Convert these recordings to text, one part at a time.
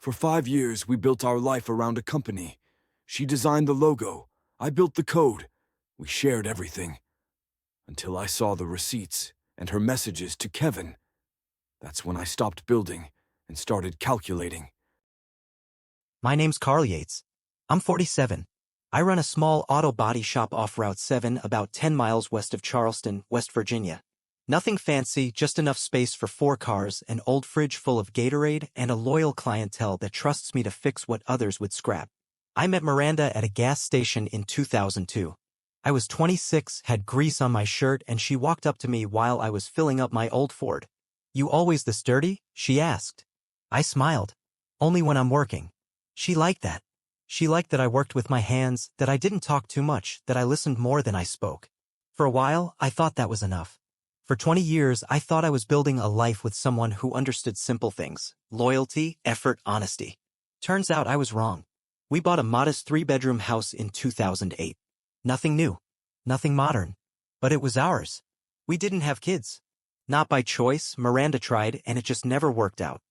For 5 years, we built our life around a company. She designed the logo. I built the code. We shared everything. Until I saw the receipts and her messages to Kevin. That's when I stopped building and started calculating. My name's Carl Yates. I'm 47. I run a small auto body shop off Route 7 about 10 miles west of Charleston, West Virginia. Nothing fancy, just enough space for 4 cars, an old fridge full of Gatorade, and a loyal clientele that trusts me to fix what others would scrap. I met Miranda at a gas station in 2002. I was 26, had grease on my shirt, and she walked up to me while I was filling up my old Ford. "You always this dirty?" she asked. I smiled. "Only when I'm working." She liked that. She liked that I worked with my hands, that I didn't talk too much, that I listened more than I spoke. For a while, I thought that was enough. For 20 years, I thought I was building a life with someone who understood simple things: loyalty, effort, honesty. Turns out I was wrong. We bought a modest 3-bedroom house in 2008. Nothing new. Nothing modern. But it was ours. We didn't have kids. Not by choice. Miranda tried, and it just never worked out.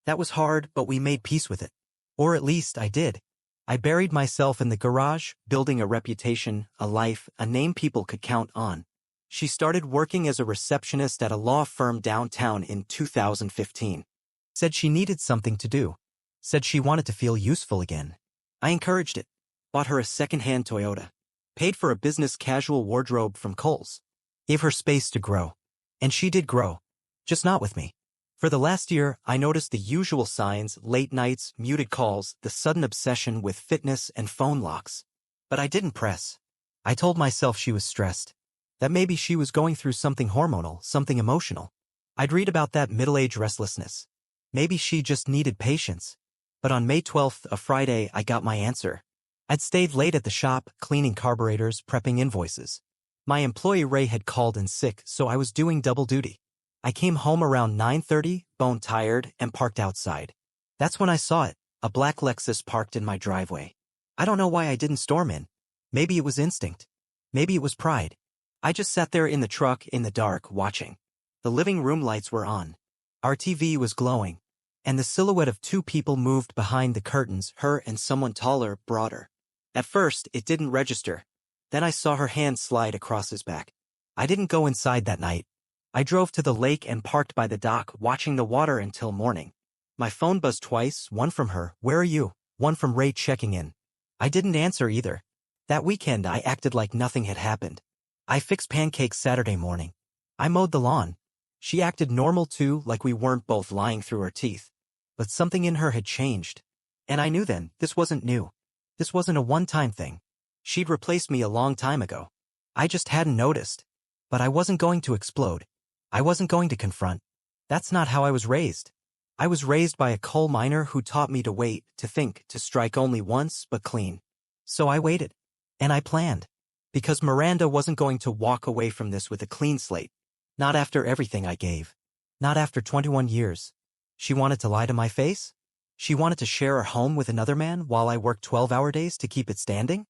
That was hard, but we made peace with it. Or at least I did. I buried myself in the garage, building a reputation, a life, a name people could count on. She started working as a receptionist at a law firm downtown in 2015. Said she needed something to do. Said she wanted to feel useful again. I encouraged it. Bought her a second-hand Toyota. Paid for a business casual wardrobe from Kohl's. Gave her space to grow. And she did grow. Just not with me. For the last year, I noticed the usual signs: late nights, muted calls, the sudden obsession with fitness and phone locks. But I didn't press. I told myself she was stressed. That maybe she was going through something hormonal, something emotional. I'd read about that middle-age restlessness. Maybe she just needed patience. But on May 12th, a Friday, I got my answer. I'd stayed late at the shop, cleaning carburetors, prepping invoices. My employee Ray had called in sick, so I was doing double duty. I came home around 9:30, bone-tired, and parked outside. That's when I saw it, a black Lexus parked in my driveway. I don't know why I didn't storm in. Maybe it was instinct. Maybe it was pride. I just sat there in the truck in the dark, watching. The living room lights were on. Our TV was glowing. And the silhouette of 2 people moved behind the curtains, her and someone taller, broader. At first, it didn't register. Then I saw her hand slide across his back. I didn't go inside that night. I drove to the lake and parked by the dock, watching the water until morning. My phone buzzed twice, one from her, "Where are you?" One from Ray, checking in. I didn't answer either. That weekend I acted like nothing had happened. I fixed pancakes Saturday morning. I mowed the lawn. She acted normal too, like we weren't both lying through our teeth. But something in her had changed. And I knew then, this wasn't new. This wasn't a one-time thing. She'd replaced me a long time ago. I just hadn't noticed. But I wasn't going to explode. I wasn't going to confront. That's not how I was raised. I was raised by a coal miner who taught me to wait, to think, to strike only once, but clean. So I waited. And I planned. Because Miranda wasn't going to walk away from this with a clean slate. Not after everything I gave. Not after 21 years. She wanted to lie to my face? She wanted to share her home with another man while I worked 12-hour days to keep it standing?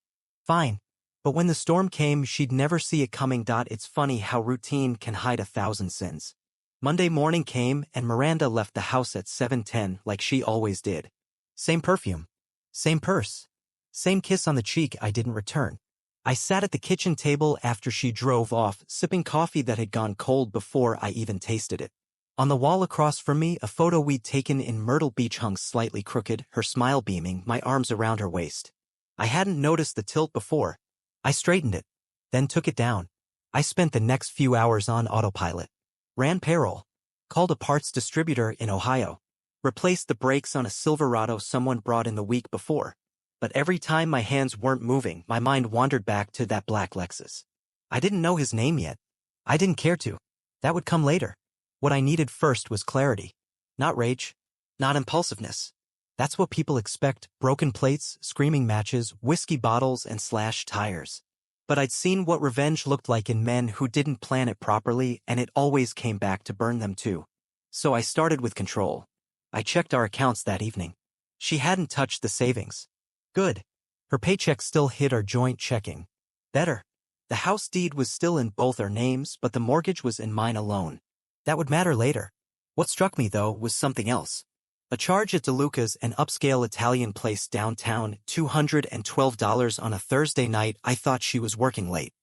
Fine. But when the storm came, she'd never see it coming. It's funny how routine can hide 1,000 sins. Monday morning came and Miranda left the house at 7:10 like she always did. Same perfume. Same purse. Same kiss on the cheek I didn't return. I sat at the kitchen table after she drove off, sipping coffee that had gone cold before I even tasted it. On the wall across from me, a photo we'd taken in Myrtle Beach hung slightly crooked, her smile beaming, my arms around her waist. I hadn't noticed the tilt before. I straightened it, then took it down. I spent the next few hours on autopilot. Ran payroll. Called a parts distributor in Ohio. Replaced the brakes on a Silverado someone brought in the week before. But every time my hands weren't moving, my mind wandered back to that black Lexus. I didn't know his name yet. I didn't care to. That would come later. What I needed first was clarity. Not rage. Not impulsiveness. That's what people expect: broken plates, screaming matches, whiskey bottles, and slashed tires. But I'd seen what revenge looked like in men who didn't plan it properly, and it always came back to burn them too. So I started with control. I checked our accounts that evening. She hadn't touched the savings. Good. Her paycheck still hit our joint checking. Better. The house deed was still in both our names, but the mortgage was in mine alone. That would matter later. What struck me, though, was something else. A charge at DeLuca's, an upscale Italian place downtown, $212 on a Thursday night. I thought she was working late.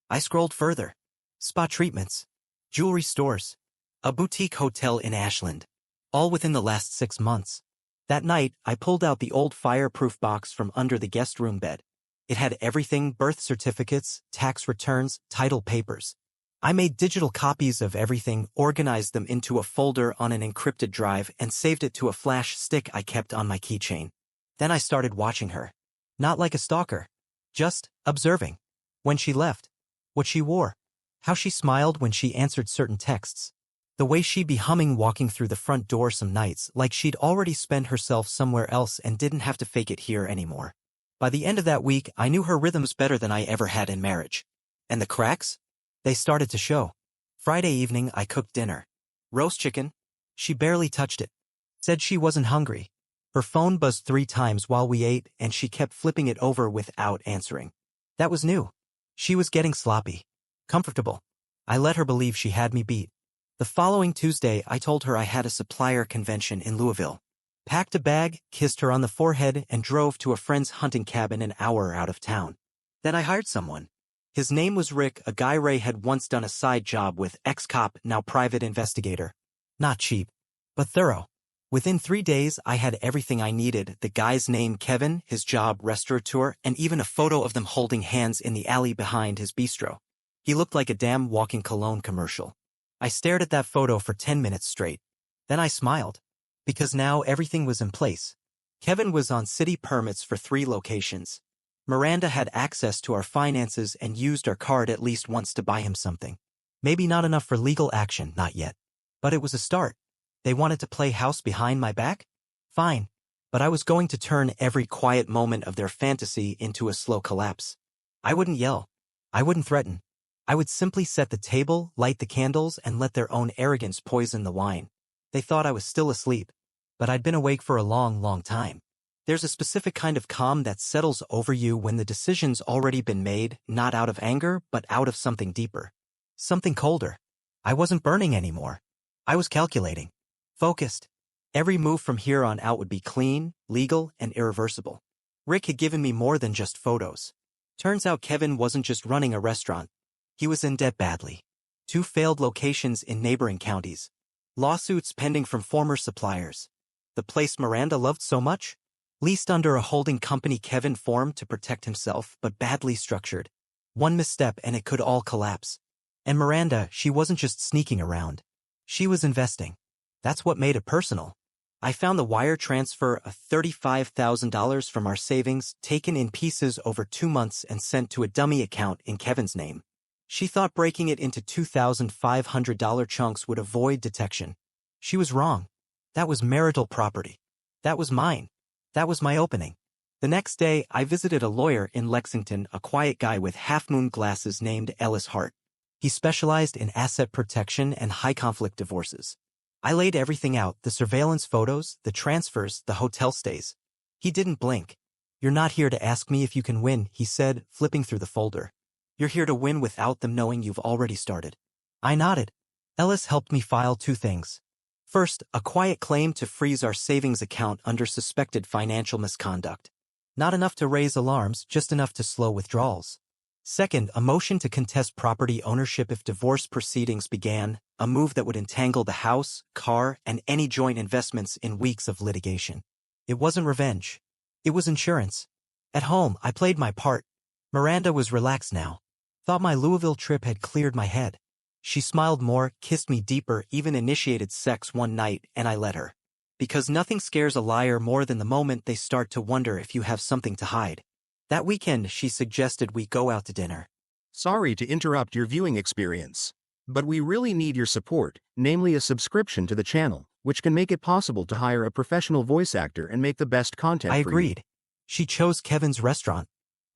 I scrolled further. Spa treatments, jewelry stores, a boutique hotel in Ashland. All within the last 6 months. That night, I pulled out the old fireproof box from under the guest room bed. It had everything: birth certificates, tax returns, title papers. I made digital copies of everything, organized them into a folder on an encrypted drive, and saved it to a flash stick I kept on my keychain. Then I started watching her. Not like a stalker. Just observing. When she left. What she wore. How she smiled when she answered certain texts. The way she'd be humming walking through the front door some nights, like she'd already spent herself somewhere else and didn't have to fake it here anymore. By the end of that week, I knew her rhythms better than I ever had in marriage. And the cracks? They started to show. Friday evening, I cooked dinner. Roast chicken. She barely touched it. Said she wasn't hungry. Her phone buzzed 3 times while we ate, and she kept flipping it over without answering. That was new. She was getting sloppy. Comfortable. I let her believe she had me beat. The following Tuesday, I told her I had a supplier convention in Louisville. Packed a bag, kissed her on the forehead, and drove to a friend's hunting cabin an hour out of town. Then I hired someone. His name was Rick, a guy Ray had once done a side job with, ex-cop, now private investigator. Not cheap, but thorough. Within 3 days, I had everything I needed: the guy's name Kevin, his job restaurateur, and even a photo of them holding hands in the alley behind his bistro. He looked like a damn walking cologne commercial. I stared at that photo for 10 minutes straight. Then I smiled. Because now everything was in place. Kevin was on city permits for 3 locations. Miranda had access to our finances and used our card at least once to buy him something. Maybe not enough for legal action, not yet. But it was a start. They wanted to play house behind my back? Fine. But I was going to turn every quiet moment of their fantasy into a slow collapse. I wouldn't yell. I wouldn't threaten. I would simply set the table, light the candles, and let their own arrogance poison the wine. They thought I was still asleep. But I'd been awake for a long, long time. There's a specific kind of calm that settles over you when the decision's already been made, not out of anger, but out of something deeper. Something colder. I wasn't burning anymore. I was calculating. Focused. Every move from here on out would be clean, legal, and irreversible. Rick had given me more than just photos. Turns out Kevin wasn't just running a restaurant. He was in debt badly. 2 failed locations in neighboring counties. Lawsuits pending from former suppliers. The place Miranda loved so much? Leased under a holding company Kevin formed to protect himself, but badly structured. One misstep and it could all collapse. And Miranda, she wasn't just sneaking around. She was investing. That's what made it personal. I found the wire transfer of $35,000 from our savings, taken in pieces over 2 months and sent to a dummy account in Kevin's name. She thought breaking it into $2,500 chunks would avoid detection. She was wrong. That was marital property. That was mine. That was my opening. The next day, I visited a lawyer in Lexington, a quiet guy with half-moon glasses named Ellis Hart. He specialized in asset protection and high-conflict divorces. I laid everything out: the surveillance photos, the transfers, the hotel stays. He didn't blink. "You're not here to ask me if you can win," he said, flipping through the folder. "You're here to win without them knowing you've already started." I nodded. Ellis helped me file 2 things. First, a quiet claim to freeze our savings account under suspected financial misconduct. Not enough to raise alarms, just enough to slow withdrawals. Second, a motion to contest property ownership if divorce proceedings began, a move that would entangle the house, car, and any joint investments in weeks of litigation. It wasn't revenge. It was insurance. At home, I played my part. Miranda was relaxed now. Thought my Louisville trip had cleared my head. She smiled more, kissed me deeper, even initiated sex one night, and I let her. Because nothing scares a liar more than the moment they start to wonder if you have something to hide. That weekend, she suggested we go out to dinner. Sorry to interrupt your viewing experience, but we really need your support, namely a subscription to the channel, which can make it possible to hire a professional voice actor and make the best content I for you. agreed. She chose Kevin's restaurant.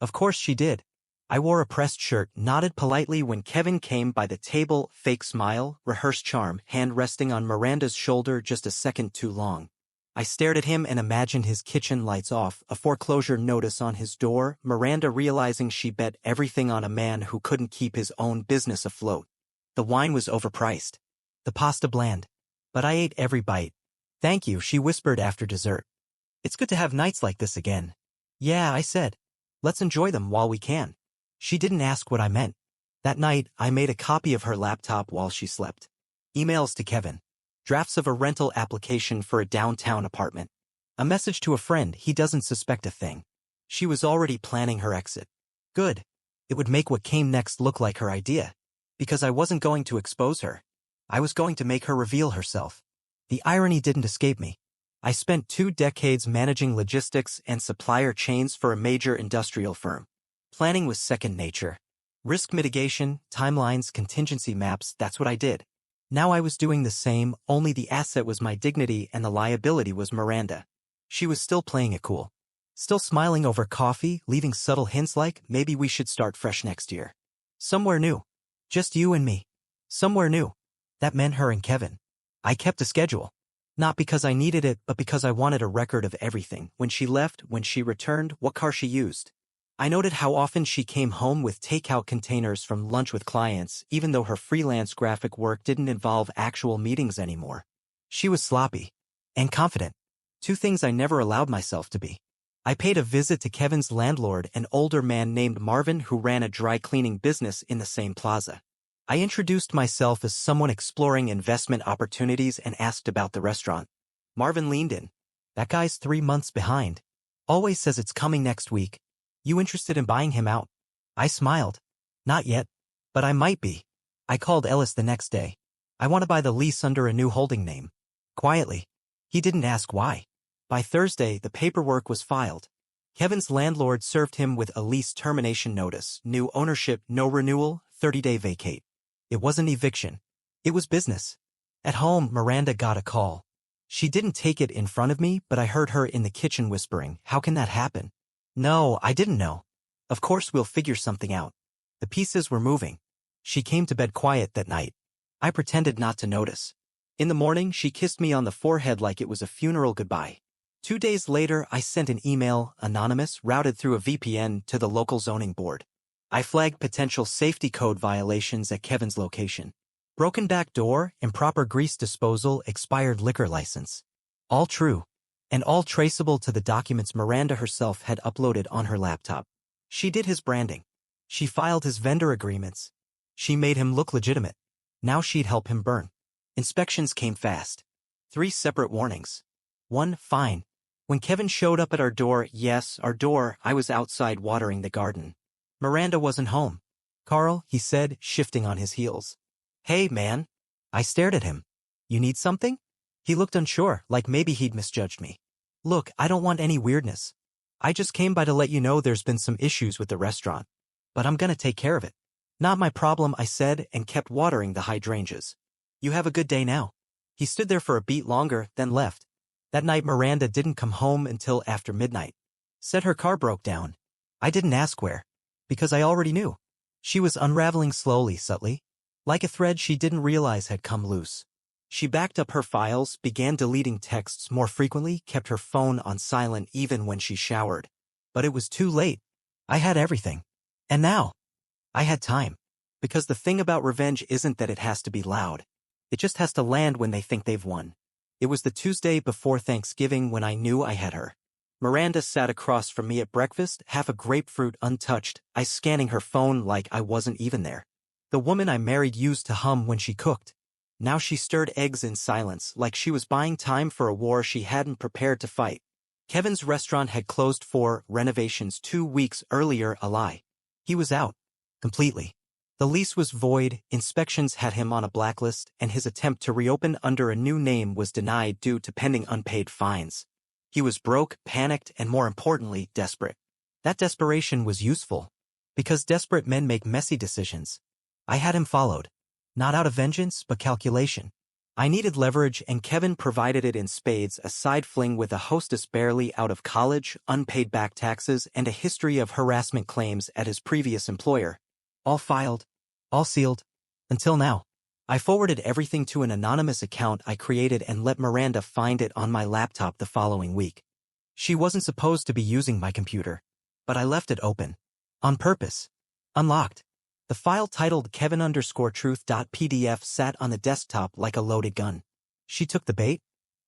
Of course she did. I wore a pressed shirt, nodded politely when Kevin came by the table, fake smile, rehearsed charm, hand resting on Miranda's shoulder just a second too long. I stared at him and imagined his kitchen lights off, a foreclosure notice on his door, Miranda realizing she bet everything on a man who couldn't keep his own business afloat. The wine was overpriced. The pasta bland. But I ate every bite. Thank you, she whispered after dessert. It's good to have nights like this again. Yeah, I said. Let's enjoy them while we can. She didn't ask what I meant. That night, I made a copy of her laptop while she slept. Emails to Kevin. Drafts of a rental application for a downtown apartment. A message to a friend he doesn't suspect a thing. She was already planning her exit. Good. It would make what came next look like her idea. Because I wasn't going to expose her. I was going to make her reveal herself. The irony didn't escape me. I spent 2 decades managing logistics and supplier chains for a major industrial firm. Planning was second nature. Risk mitigation, timelines, contingency maps, that's what I did. Now I was doing the same, only the asset was my dignity and the liability was Miranda. She was still playing it cool. Still smiling over coffee, leaving subtle hints like, maybe we should start fresh next year. Somewhere new. Just you and me. Somewhere new. That meant her and Kevin. I kept a schedule. Not because I needed it, but because I wanted a record of everything. When she left, when she returned, what car she used. I noted how often she came home with takeout containers from lunch with clients, even though her freelance graphic work didn't involve actual meetings anymore. She was sloppy. And confident. 2 things I never allowed myself to be. I paid a visit to Kevin's landlord, an older man named Marvin who ran a dry cleaning business in the same plaza. I introduced myself as someone exploring investment opportunities and asked about the restaurant. Marvin leaned in. That guy's 3 months behind. Always says it's coming next week. You interested in buying him out? I smiled. Not yet. But I might be. I called Ellis the next day. I want to buy the lease under a new holding name. Quietly. He didn't ask why. By Thursday, the paperwork was filed. Kevin's landlord served him with a lease termination notice, new ownership, no renewal, 30-day vacate. It wasn't eviction. It was business. At home, Miranda got a call. She didn't take it in front of me, but I heard her in the kitchen whispering, "How can that happen?" No, I didn't know. Of course we'll figure something out. The pieces were moving. She came to bed quiet that night. I pretended not to notice. In the morning, she kissed me on the forehead like it was a funeral goodbye. 2 days later, I sent an email, anonymous, routed through a VPN, to the local zoning board. I flagged potential safety code violations at Kevin's location. Broken back door, improper grease disposal, expired liquor license. All true. And all traceable to the documents Miranda herself had uploaded on her laptop. She did his branding. She filed his vendor agreements. She made him look legitimate. Now she'd help him burn. Inspections came fast. 3 separate warnings. 1, fine. When Kevin showed up at our door, yes, our door, I was outside watering the garden. Miranda wasn't home. Carl, he said, shifting on his heels. Hey, man. I stared at him. You need something? He looked unsure, like maybe he'd misjudged me. Look, I don't want any weirdness. I just came by to let you know there's been some issues with the restaurant. But I'm gonna take care of it. Not my problem, I said, and kept watering the hydrangeas. You have a good day now. He stood there for a beat longer, then left. That night Miranda didn't come home until after midnight. Said her car broke down. I didn't ask where. Because I already knew. She was unraveling slowly, subtly. Like a thread she didn't realize had come loose. She backed up her files, began deleting texts more frequently, kept her phone on silent even when she showered. But it was too late. I had everything. And now? I had time. Because the thing about revenge isn't that it has to be loud. It just has to land when they think they've won. It was the Tuesday before Thanksgiving when I knew I had her. Miranda sat across from me at breakfast, half a grapefruit untouched, I scanning her phone like I wasn't even there. The woman I married used to hum when she cooked. Now she stirred eggs in silence, like she was buying time for a war she hadn't prepared to fight. Kevin's restaurant had closed for renovations 2 weeks earlier, a lie. He was out. Completely. The lease was void, inspections had him on a blacklist, and his attempt to reopen under a new name was denied due to pending unpaid fines. He was broke, panicked, and more importantly, desperate. That desperation was useful. Because desperate men make messy decisions. I had him followed. Not out of vengeance, but calculation. I needed leverage, and Kevin provided it in spades, a side fling with a hostess barely out of college, unpaid back taxes, and a history of harassment claims at his previous employer. All filed. All sealed. Until now. I forwarded everything to an anonymous account I created and let Miranda find it on my laptop the following week. She wasn't supposed to be using my computer. But I left it open. On purpose. Unlocked. The file titled Kevin_truth.pdf sat on the desktop like a loaded gun. She took the bait?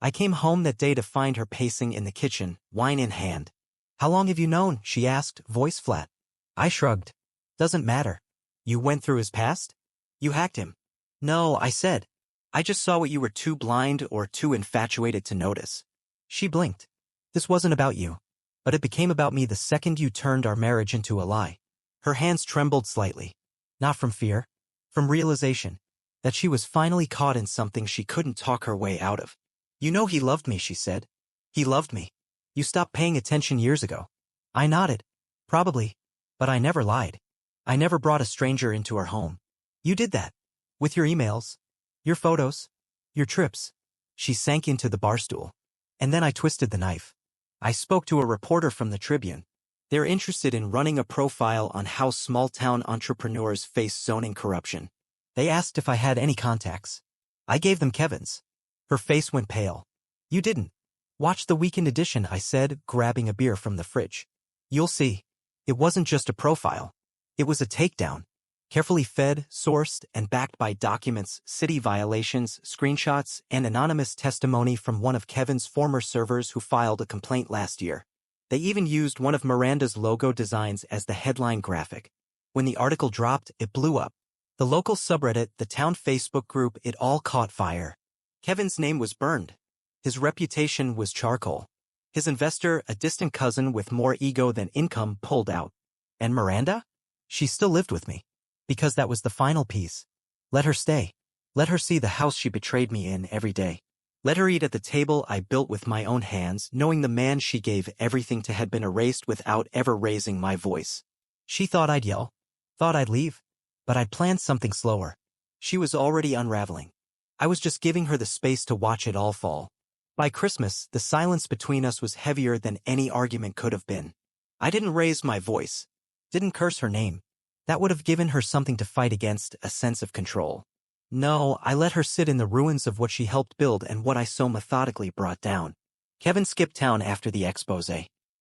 I came home that day to find her pacing in the kitchen, wine in hand. "How long have you known?" she asked, voice flat. I shrugged. "Doesn't matter. You went through his past? You hacked him?" "No," I said. "I just saw what you were too blind or too infatuated to notice." She blinked. "This wasn't about you. But it became about me the second you turned our marriage into a lie." Her hands trembled slightly. Not from fear. From realization. That she was finally caught in something she couldn't talk her way out of. "You know he loved me," she said. "He loved me. You stopped paying attention years ago." I nodded. "Probably. But I never lied. I never brought a stranger into our home. You did that. With your emails. Your photos. Your trips." She sank into the bar stool. "And then I twisted the knife. I spoke to a reporter from the Tribune. They're interested in running a profile on how small-town entrepreneurs face zoning corruption. They asked if I had any contacts. I gave them Kevin's." Her face went pale. "You didn't. Watch the weekend edition," I said, grabbing a beer from the fridge. "You'll see. It wasn't just a profile. It was a takedown. Carefully fed, sourced, and backed by documents, city violations, screenshots, and anonymous testimony from one of Kevin's former servers who filed a complaint last year. They even used one of Miranda's logo designs as the headline graphic. When the article dropped, it blew up. The local subreddit, the town Facebook group, it all caught fire. Kevin's name was burned. His reputation was charcoal. His investor, a distant cousin with more ego than income, pulled out. And Miranda? She still lived with me. Because that was the final piece. Let her stay. Let her see the house she betrayed me in every day. Let her eat at the table I built with my own hands, knowing the man she gave everything to had been erased without ever raising my voice. She thought I'd yell. Thought I'd leave. But I'd planned something slower. She was already unraveling. I was just giving her the space to watch it all fall. By Christmas, the silence between us was heavier than any argument could have been. I didn't raise my voice. Didn't curse her name. That would have given her something to fight against, a sense of control. No, I let her sit in the ruins of what she helped build and what I so methodically brought down. Kevin skipped town after the expose.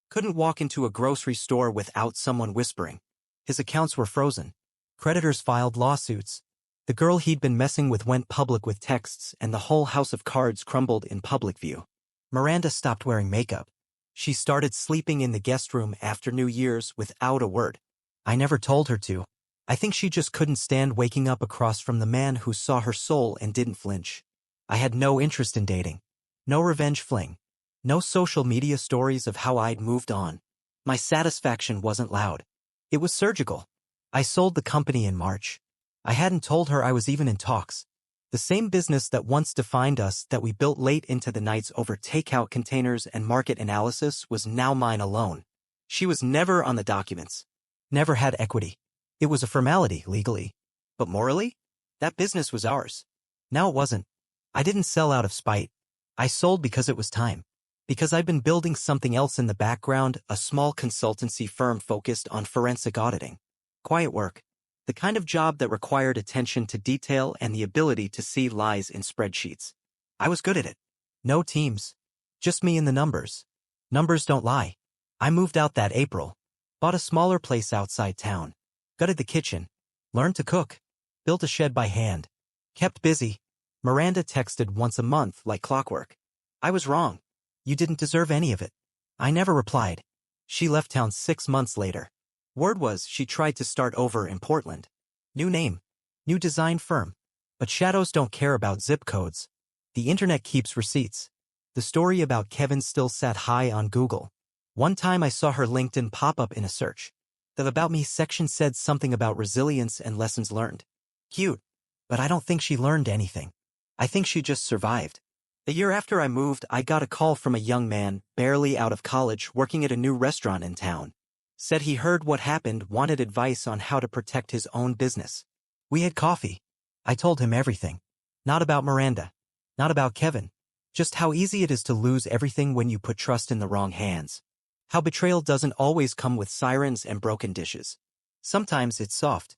Couldn't walk into a grocery store without someone whispering. His accounts were frozen. Creditors filed lawsuits. The girl he'd been messing with went public with texts, and the whole house of cards crumbled in public view. Miranda stopped wearing makeup. She started sleeping in the guest room after New Year's without a word. I never told her to. I think she just couldn't stand waking up across from the man who saw her soul and didn't flinch. I had no interest in dating. No revenge fling. No social media stories of how I'd moved on. My satisfaction wasn't loud. It was surgical. I sold the company in March. I hadn't told her I was even in talks. The same business that once defined us, that we built late into the nights over takeout containers and market analysis, was now mine alone. She was never on the documents. Never had equity. It was a formality, legally. But morally? That business was ours. Now it wasn't. I didn't sell out of spite. I sold because it was time. Because I'd been building something else in the background, a small consultancy firm focused on forensic auditing. Quiet work. The kind of job that required attention to detail and the ability to see lies in spreadsheets. I was good at it. No teams. Just me and the numbers. Numbers don't lie. I moved out that April. Bought a smaller place outside town. Gutted the kitchen. Learned to cook. Built a shed by hand. Kept busy. Miranda texted once a month like clockwork. I was wrong. You didn't deserve any of it. I never replied. She left town 6 months later. Word was she tried to start over in Portland. New name. New design firm. But shadows don't care about zip codes. The internet keeps receipts. The story about Kevin still sat high on Google. One time I saw her LinkedIn pop up in a search. The About Me section said something about resilience and lessons learned. Cute. But I don't think she learned anything. I think she just survived. A year after I moved, I got a call from a young man, barely out of college, working at a new restaurant in town. Said he heard what happened, wanted advice on how to protect his own business. We had coffee. I told him everything. Not about Miranda. Not about Kevin. Just how easy it is to lose everything when you put trust in the wrong hands. How betrayal doesn't always come with sirens and broken dishes. Sometimes it's soft.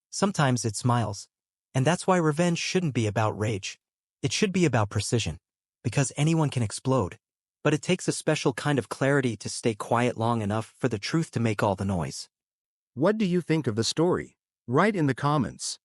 Sometimes it smiles. And that's why revenge shouldn't be about rage. It should be about precision. Because anyone can explode. But it takes a special kind of clarity to stay quiet long enough for the truth to make all the noise. What do you think of the story? Write in the comments.